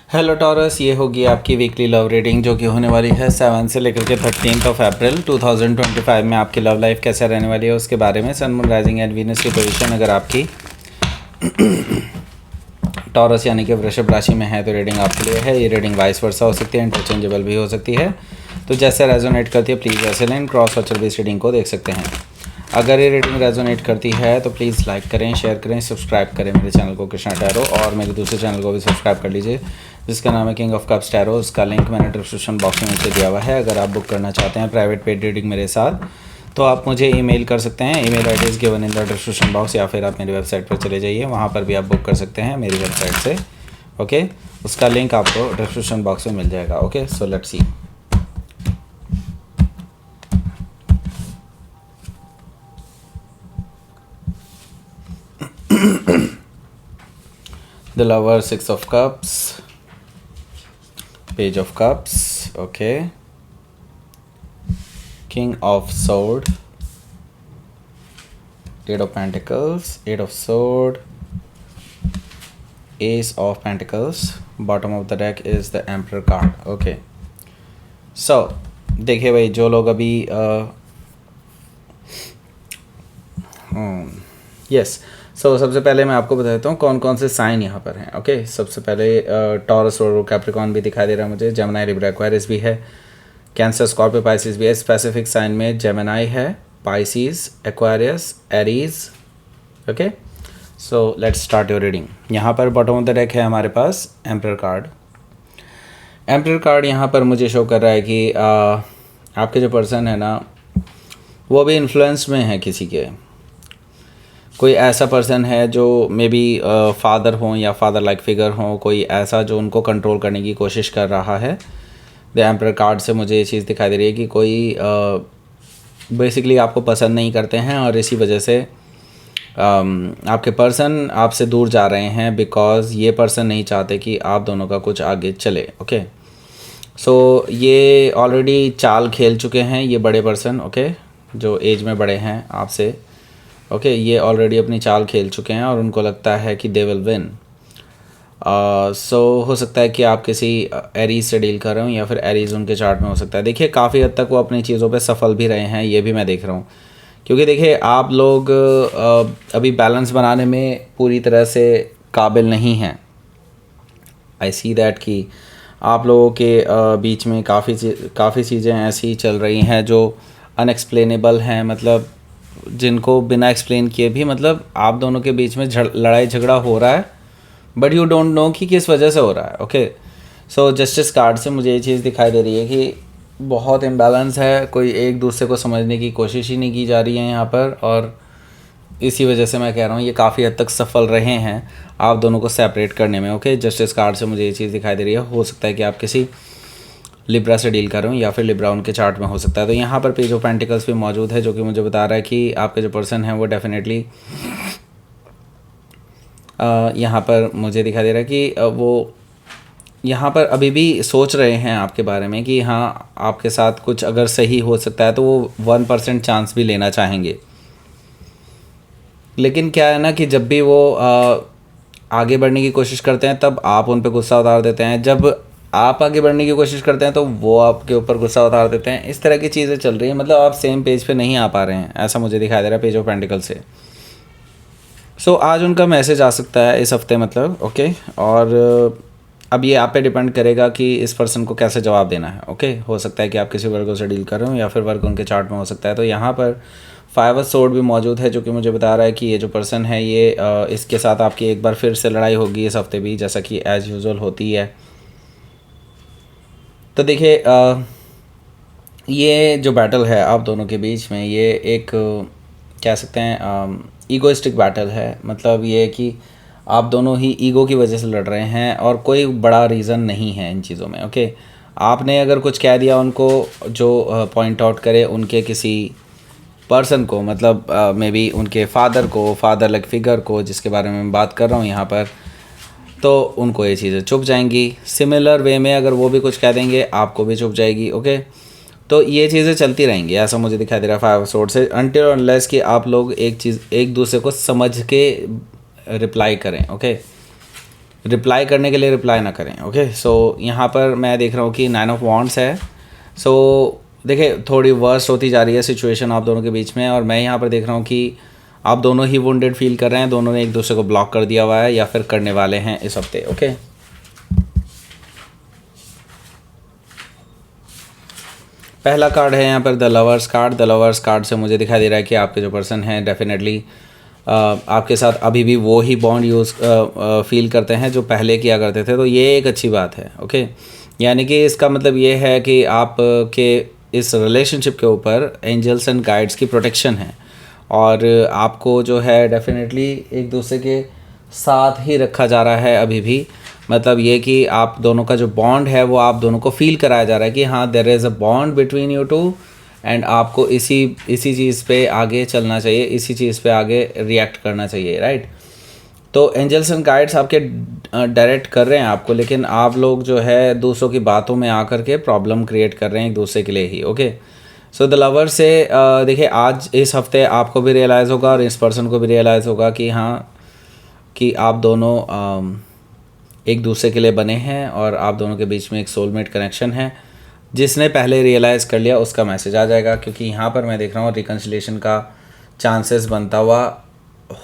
Hello taurus, ये होगी आपकी वीकली लव रीडिंग जो कि होने वाली है 7 से लेकर के 13 अप्रैल 2025 में। आपकी लव लाइफ कैसे रहने वाली है उसके बारे में। Sun moon rising and Venus की पोजीशन अगर आपकी टॉरस यानी कि वृषभ राशि में है तो रीडिंग आपके लिए है। ये रीडिंग वाइस वर्सा हो सकती है, इंटरचेंजेबल भी हो सकती है। तो जैसे रेजोनेट करती है प्लीज़ वैसे लें। क्रॉस वॉचर भी इस रीडिंग को देख सकते हैं। अगर ये रीडिंग रेजोनेट करती है तो प्लीज़ लाइक करें, शेयर करें, सब्सक्राइब करें मेरे चैनल को कृष्णा टैरो, और मेरे दूसरे चैनल को भी सब्सक्राइब कर लीजिए जिसका नाम है किंग ऑफ कप्स टैरो। उसका लिंक मैंने डिस्क्रिप्शन बॉक्स में नीचे दिया हुआ है। अगर आप बुक करना चाहते हैं प्राइवेट पेड रीडिंग मेरे साथ तो आप मुझे ईमेल कर सकते हैं। Email address given in the description box, या फिर आप मेरी वेबसाइट पर चले जाइए, वहाँ पर भी आप बुक कर सकते हैं मेरी वेबसाइट से। ओके, उसका लिंक आपको डिस्क्रिप्शन बॉक्स में मिल जाएगा। Okay, so let's see. The lover, 6 of cups, page of cups, okay, king of sword, 8 of pentacles, 8 of sword, ace of pentacles, bottom of the deck is the emperor card. Okay, so देखिए भाई, जो लोग अभी yes so सबसे पहले मैं आपको बता देता हूँ कौन कौन से साइन यहाँ पर हैं। ओके, सबसे पहले टॉरस और कैप्रिकॉर्न भी दिखाई दे रहा है मुझे, जेमिनी, लिब्रा, एक्वेरियस भी है, कैंसर, स्कॉर्पियो, पाइसिस भी है। स्पेसिफिक साइन में जेमिनी है, Pisces, Aquarius, Aries. Okay, so let's start your reading. यहाँ पर बॉटम ऑफ द डेक है हमारे पास एम्परर कार्ड। एम्परर कार्ड यहाँ पर मुझे शो कर रहा है कि आपके जो पर्सन है ना वो भी इन्फ्लुएंस में है किसी के। कोई ऐसा पर्सन है जो मे बी फादर हो या फादर लाइक फिगर हो, कोई ऐसा जो उनको कंट्रोल करने की कोशिश कर रहा है। द एम्परर कार्ड से मुझे ये चीज़ दिखाई दे रही है कि कोई बेसिकली आपको पसंद नहीं करते हैं और इसी वजह से आपके पर्सन आपसे दूर जा रहे हैं, बिकॉज़ ये पर्सन नहीं चाहते कि आप दोनों का कुछ आगे चले। ओके, सो ये ऑलरेडी चाल खेल चुके हैं ये बड़े पर्सन। ओके, जो एज में बड़े हैं आपसे। ओके, ये ऑलरेडी अपनी चाल खेल चुके हैं और उनको लगता है कि दे विल विन। सो हो सकता है कि आप किसी एरीज से डील कर रहे हो या फिर एरीज उनके चार्ट में हो सकता है। देखिए, काफ़ी हद तक वो अपनी चीज़ों पे सफल भी रहे हैं, ये भी मैं देख रहा हूँ। क्योंकि देखिए, आप लोग अभी बैलेंस बनाने में पूरी तरह से काबिल नहीं हैं। आई सी दैट कि आप लोगों के बीच में काफ़ी चीज़ें ऐसी चल रही हैं जो अनएक्सप्लेनेबल हैं, मतलब जिनको बिना एक्सप्लेन किए भी मतलब आप दोनों के बीच में लड़ाई झगड़ा हो रहा है, बट यू डोंट नो कि किस वजह से हो रहा है। ओके, सो जस्टिस कार्ड से मुझे ये चीज़ दिखाई दे रही है कि बहुत इम्बैलेंस है, कोई एक दूसरे को समझने की कोशिश ही नहीं की जा रही है यहाँ पर, और इसी वजह से मैं कह रहा हूँ ये काफ़ी हद तक सफल रहे हैं आप दोनों को सेपरेट करने में। ओके, जस्टिस कार्ड से मुझे ये चीज़ दिखाई दे रही है। हो सकता है कि आप किसी लिब्रा से डील कर रहे हो या फिर लिब्रा उनके चार्ट में हो सकता है। तो यहाँ पर पेज ऑफ पेंटिकल्स भी मौजूद है जो कि मुझे बता रहा है कि आपके जो पर्सन है वो डेफिनेटली यहाँ पर मुझे दिखाई दे रहा है कि वो यहाँ पर अभी भी सोच रहे हैं आपके बारे में कि हाँ, आपके साथ कुछ अगर सही हो सकता है तो वो 1% चांस भी लेना चाहेंगे। लेकिन क्या है ना कि जब भी वो आगे बढ़ने की कोशिश करते हैं तब आप उन पर गुस्सा उतार देते हैं, जब आप आगे बढ़ने की कोशिश करते हैं तो वो आपके ऊपर गुस्सा उतार देते हैं। इस तरह की चीज़ें चल रही हैं, मतलब आप सेम पेज पे नहीं आ पा रहे हैं, ऐसा मुझे दिखाई दे रहा है पेज ऑफ पेंटिकल से। सो आज उनका मैसेज आ सकता है इस हफ्ते, मतलब। ओके, और अब ये आप पे डिपेंड करेगा कि इस पर्सन को कैसे जवाब देना है। ओके, हो सकता है कि आप किसी वर्ग से डील कर रहे हो या फिर वर्ग उनके चार्ट में हो सकता है। तो यहाँ पर 5 ऑफ सोर्ड भी मौजूद है जो कि मुझे बता रहा है कि ये जो पर्सन है ये इसके साथ आपकी एक बार फिर से लड़ाई होगी इस हफ्ते भी, जैसा कि एज़ यूजुअल होती है। तो देखिए, ये जो बैटल है आप दोनों के बीच में, ये एक कह सकते हैं ईगोइस्टिक बैटल है। मतलब ये कि आप दोनों ही ईगो की वजह से लड़ रहे हैं और कोई बड़ा रीज़न नहीं है इन चीज़ों में। ओके, आपने अगर कुछ कह दिया उनको जो पॉइंट आउट करे उनके किसी पर्सन को, मतलब मे बी उनके फादर को, फादर लाइक फिगर को जिसके बारे में मैं बात कर रहा हूँ यहाँ पर, तो उनको ये चीज़ें चुभ जाएंगी। सिमिलर वे में अगर वो भी कुछ कह देंगे आपको भी चुभ जाएगी। ओके, तो ये चीज़ें चलती रहेंगी, ऐसा मुझे दिखाई दे रहा है 5 ऑफ सोर्ड से, अनटिल अनलेस कि आप लोग एक दूसरे को समझ के रिप्लाई करें। ओके, रिप्लाई करने के लिए रिप्लाई ना करें। ओके, सो यहाँ पर मैं देख रहा हूँ कि 9 ऑफ वॉन्ड्स है। सो देखिए थोड़ी वर्स्ट होती जा रही है सिचुएशन आप दोनों के बीच में, और मैं यहाँ पर देख रहा हूँ कि आप दोनों ही वुंडेड फील कर रहे हैं, दोनों ने एक दूसरे को ब्लॉक कर दिया हुआ है या फिर करने वाले हैं इस हफ्ते। ओके, पहला कार्ड है यहाँ पर the lovers card. The lovers card से मुझे दिखाई दे रहा है कि आपके जो पर्सन हैं डेफिनेटली आपके साथ अभी भी वो ही बॉन्ड फील करते हैं जो पहले किया करते थे, तो ये एक अच्छी बात है। ओके, यानी कि इसका मतलब ये है कि आप के इस रिलेशनशिप के ऊपर एंजल्स एंड गाइड्स की प्रोटेक्शन है, और आपको जो है डेफिनेटली एक दूसरे के साथ ही रखा जा रहा है अभी भी। मतलब ये कि आप दोनों का जो बॉन्ड है वो आप दोनों को फील कराया जा रहा है कि हाँ there is a bond between you two, and आपको इसी चीज़ पे आगे चलना चाहिए, इसी चीज़ पे आगे रिएक्ट करना चाहिए, राइट। तो एंजल्स एंड गाइड्स आपके डायरेक्ट कर रहे हैं आपको, लेकिन आप लोग जो है दूसरों की बातों में आकर के प्रॉब्लम क्रिएट कर रहे हैं एक दूसरे के लिए ही। ओके, सो द लवर से देखिए आज इस हफ्ते आपको भी रियलाइज़ होगा और इस पर्सन को भी रियलाइज़ होगा कि हाँ कि आप दोनों एक दूसरे के लिए बने हैं और आप दोनों के बीच में एक सोलमेट कनेक्शन है। जिसने पहले रियलाइज़ कर लिया उसका मैसेज आ जाएगा, क्योंकि यहाँ पर मैं देख रहा हूँ रिकन्सिलेशन का चांसेस बनता हुआ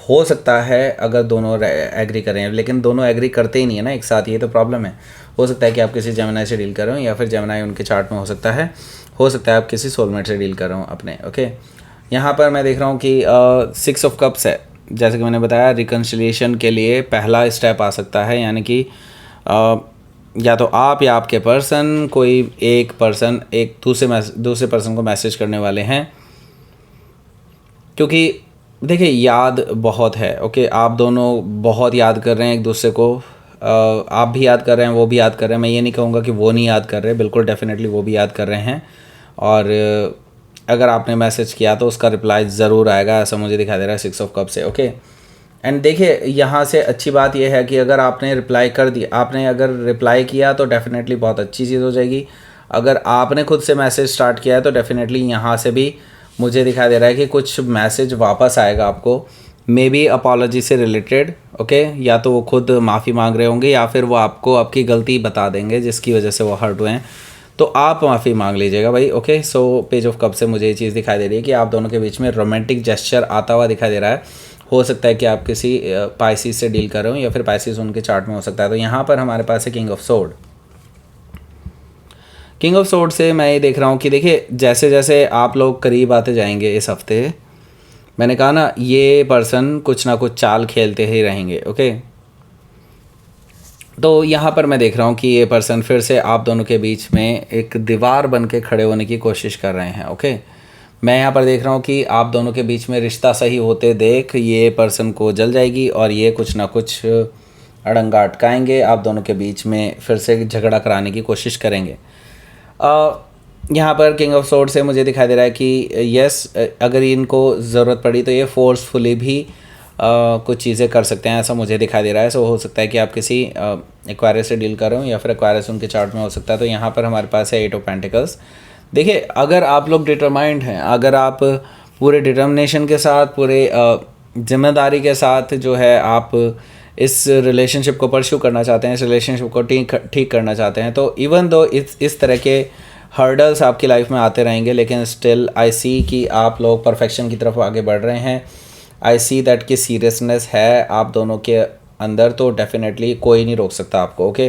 हो सकता है अगर दोनों एग्री करें, लेकिन दोनों एग्री करते ही नहीं है ना एक साथ, ये तो प्रॉब्लम है। हो सकता है कि आप किसी जेमिनी से डील कर रहे हो या फिर जेमिनी उनके चार्ट में हो सकता है आप किसी सोलमेट से डील कर रहे हो अपने। ओके, यहाँ पर मैं देख रहा हूँ कि 6 ऑफ कप्स है। जैसे कि मैंने बताया रिकन्सिलिएशन के लिए पहला स्टेप आ सकता है, यानी कि या तो आप या आपके पर्सन, कोई एक पर्सन एक दूसरे पर्सन को मैसेज करने वाले हैं, क्योंकि देखिए याद बहुत है। ओके, आप दोनों बहुत याद कर रहे हैं एक दूसरे को, आप भी याद कर रहे हैं, वो भी याद कर रहे हैं। मैं ये नहीं कहूँगा कि वो नहीं याद कर रहे, बिल्कुल डेफिनेटली वो भी याद कर रहे हैं, और अगर आपने मैसेज किया तो उसका रिप्लाई ज़रूर आएगा, ऐसा मुझे दिखाई दे रहा है 6 ऑफ कप से। ओके, एंड देखिए यहाँ से अच्छी बात यह है कि अगर आपने रिप्लाई कर दिया, आपने अगर रिप्लाई किया तो डेफिनेटली बहुत अच्छी चीज़ हो जाएगी। अगर आपने खुद से मैसेज स्टार्ट किया है तो डेफिनेटली यहाँ से भी मुझे दिखाई दे रहा है कि कुछ मैसेज वापस आएगा आपको, मे बी अपॉलॉजी से रिलेटेड। ओके, या तो वो खुद माफ़ी मांग रहे होंगे या फिर वो आपको आपकी गलती बता देंगे जिसकी वजह से वो हर्ट हुए हैं, तो आप माफ़ी मांग लीजिएगा भाई। Okay, so page of cup से मुझे ये चीज़ दिखाई दे रही है कि आप दोनों के बीच में रोमांटिक जेस्चर आता हुआ दिखाई दे रहा है। हो सकता है कि आप किसी पाइसिस से डील कर रहे हो या फिर पाइसिस उनके चार्ट में हो सकता है। तो यहाँ पर हमारे पास है king of sword. King of sword से मैं ये देख रहा हूँ कि देखिए जैसे जैसे आप लोग करीब आते जाएंगे इस हफ्ते, मैंने कहा ना ये पर्सन कुछ ना कुछ चाल खेलते ही रहेंगे। ओके, तो यहाँ पर मैं देख रहा हूँ कि ये पर्सन फिर से आप दोनों के बीच में एक दीवार बन के खड़े होने की कोशिश कर रहे हैं। ओके, मैं यहाँ पर देख रहा हूँ कि आप दोनों के बीच में रिश्ता सही होते देख ये पर्सन को जल जाएगी और ये कुछ ना कुछ अड़ंगा अटकाएंगे, आप दोनों के बीच में फिर से झगड़ा कराने की कोशिश करेंगे। यहाँ पर किंग ऑफ सोर्ड से मुझे दिखाई दे रहा है कि यस, अगर इनको ज़रूरत पड़ी तो ये फोर्सफुली भी कुछ चीज़ें कर सकते हैं, ऐसा मुझे दिखाई दे रहा है। सो हो सकता है कि आप किसी एक्वायरस से डील कर रहे हो या फिर एक्वायरस उनके चार्ट में हो सकता है। तो यहाँ पर हमारे पास है 8 ऑफ पेंटिकल्स। देखिए अगर आप लोग डिटरमाइंड हैं, अगर आप पूरे डिटर्मिनेशन के साथ, पूरे जिम्मेदारी के साथ जो है आप इस रिलेशनशिप को परस्यू करना चाहते हैं, इस रिलेशनशिप को ठीक करना चाहते हैं, तो इवन दो इस तरह के हर्डल्स आपकी लाइफ में आते रहेंगे, लेकिन स्टिल आई सी कि आप लोग परफेक्शन की तरफ आगे बढ़ रहे हैं। आई सी दैट की सीरियसनेस है आप दोनों के अंदर, तो डेफिनेटली कोई नहीं रोक सकता आपको। ओके,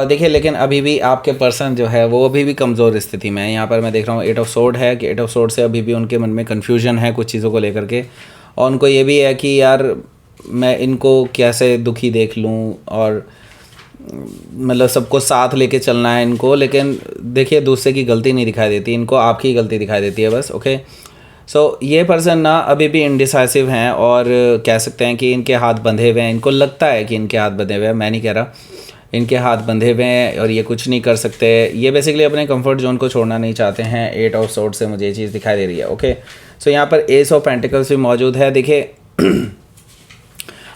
देखिए लेकिन अभी भी आपके पर्सन जो है वो अभी भी कमज़ोर स्थिति में है। यहाँ पर मैं देख रहा हूँ 8 ऑफ सोर्ड है कि 8 ऑफ सोर्ड से अभी भी उनके मन में कन्फ्यूजन है कुछ चीज़ों को लेकर के, और उनको ये भी है कि यार मैं इनको कैसे दुखी देख लूँ, और मतलब सबको साथ लेके चलना है इनको, लेकिन देखिए दूसरे की गलती नहीं दिखाई देती, इनको आपकी गलती दिखाई देती है बस। ओके, सो ये पर्सन ना अभी भी इनडिसाइसिव हैं, और कह सकते हैं कि इनके हाथ बंधे हुए हैं, इनको लगता है कि इनके हाथ बंधे हुए हैं, मैं नहीं कह रहा, इनके हाथ बंधे हुए हैं और ये कुछ नहीं कर सकते। ये बेसिकली अपने कंफर्ट जोन को छोड़ना नहीं चाहते हैं। 8 ऑफ सोर्ड से मुझे ये चीज़ दिखाई दे रही है। ओके, सो यहाँ पर एस ऑफ पेंटिकल्स भी मौजूद है। देखिए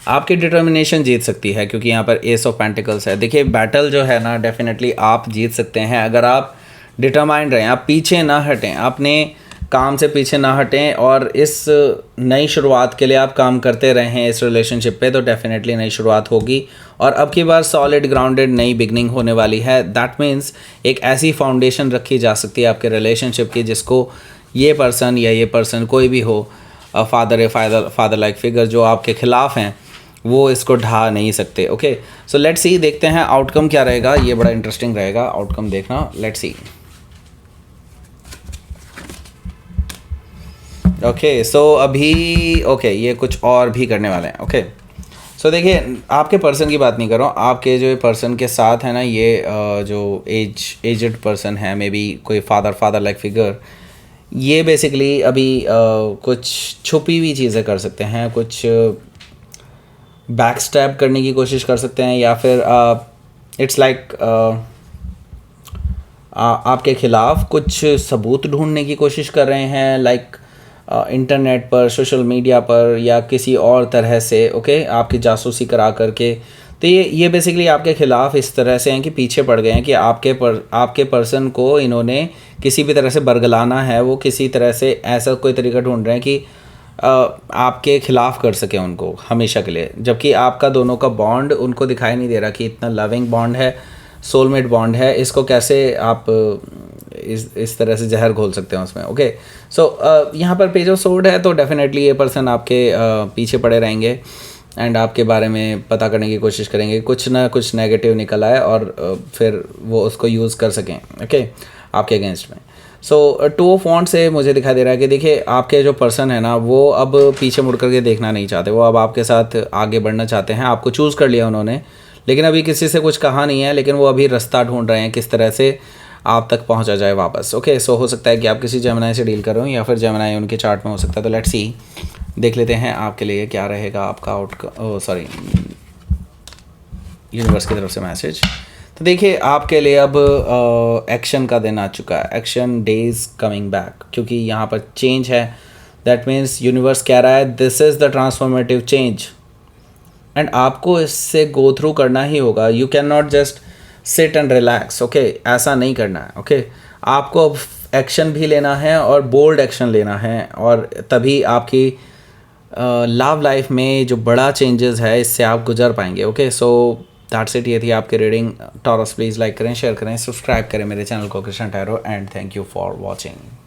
आपकी डिटर्मिनेशन जीत सकती है क्योंकि यहाँ पर एस ऑफ पेंटिकल्स है। देखिए बैटल जो है ना डेफिनेटली आप जीत सकते हैं अगर आप डिटरमाइंड रहें, आप पीछे ना हटें, आपने काम से पीछे ना हटें और इस नई शुरुआत के लिए आप काम करते रहें इस रिलेशनशिप पे, तो डेफिनेटली नई शुरुआत होगी और अब की बार सॉलिड ग्राउंडेड नई बिगनिंग होने वाली है। दैट मीन्स एक ऐसी फाउंडेशन रखी जा सकती है आपके रिलेशनशिप की जिसको ये पर्सन या ये पर्सन कोई भी हो, फादर या फादर लाइक फिगर जो आपके खिलाफ हैं, वो इसको ढा नहीं सकते। ओके, सो लेट्स सी, देखते हैं आउटकम क्या रहेगा। ये बड़ा इंटरेस्टिंग रहेगा आउटकम देखना। Let's see. ओके, सो अभी ओके ये कुछ और भी करने वाले हैं। ओके, सो देखिए, आपके पर्सन की बात नहीं कर रहा हूँ, आपके जो पर्सन के साथ है ना, ये जो एजड पर्सन है, मे बी कोई फादर लाइक फिगर, ये बेसिकली अभी कुछ छुपी हुई चीज़ें कर सकते हैं, कुछ बैक स्टैब करने की कोशिश कर सकते हैं, या फिर इट्स लाइक आपके ख़िलाफ़ कुछ सबूत ढूंढने की कोशिश कर रहे हैं, लाइक इंटरनेट पर, सोशल मीडिया पर, या किसी और तरह से। ओके, आपकी जासूसी करा करके। तो ये बेसिकली आपके ख़िलाफ़ इस तरह से हैं कि पीछे पड़ गए हैं कि आपके पर्सन को इन्होंने किसी भी तरह से बरगलाना है, वो किसी तरह से ऐसा कोई तरीका ढूंढ रहे हैं कि आपके ख़िलाफ़ कर सकें उनको हमेशा के लिए, जबकि आपका दोनों का बॉन्ड उनको दिखाई नहीं दे रहा कि इतना लविंग बॉन्ड है, सोलमेट बॉन्ड है, इसको कैसे आप इस तरह से जहर घोल सकते हैं उसमें। ओके, सो यहाँ पर पेज ऑफ सोर्ड है, तो डेफिनेटली ये पर्सन आपके पीछे पड़े रहेंगे एंड आपके बारे में पता करने की कोशिश करेंगे, कुछ ना कुछ नेगेटिव निकल आए और फिर वो उसको यूज़ कर सकें। ओके, आपके अगेंस्ट में। सो टू ऑफ वॉन्ड से मुझे दिखाई दे रहा है कि देखिए, आपके जो पर्सन है ना, वो अब पीछे मुड़ करके देखना नहीं चाहते, वो अब आपके साथ आगे बढ़ना चाहते हैं। आपको चूज़ कर लिया उन्होंने, लेकिन अभी किसी से कुछ कहा नहीं है, लेकिन वो अभी रास्ता ढूंढ रहे हैं किस तरह से आप तक पहुंचा जाए वापस। ओके, सो हो सकता है कि आप किसी जेमिनी से डील कर रहे हो, या फिर जेमिनी उनके चार्ट में हो सकता है। तो लेट्स सी, देख लेते हैं आपके लिए क्या रहेगा आपका आउटकम, यूनिवर्स की तरफ से मैसेज। तो देखिए, आपके लिए अब एक्शन का दिन आ चुका है, एक्शन डेज कमिंग बैक, क्योंकि यहाँ पर चेंज है। दैट मीन्स यूनिवर्स कह रहा है this is the transformative change, and आपको इससे गो थ्रू करना ही होगा। You can not just sit and relax. Okay, ऐसा नहीं करना है। ओके, आपको अब एक्शन भी लेना है और बोल्ड एक्शन लेना है, और तभी आपकी लव लाइफ में जो बड़ा चेंजेस है इससे आप गुजर पाएंगे। Okay, so that's it. ये थी आपकी रीडिंग। टॉरस प्लीज़ लाइक करें, शेयर करें, सब्सक्राइब करें मेरे चैनल को, Krishna tarot, and thank you for watching.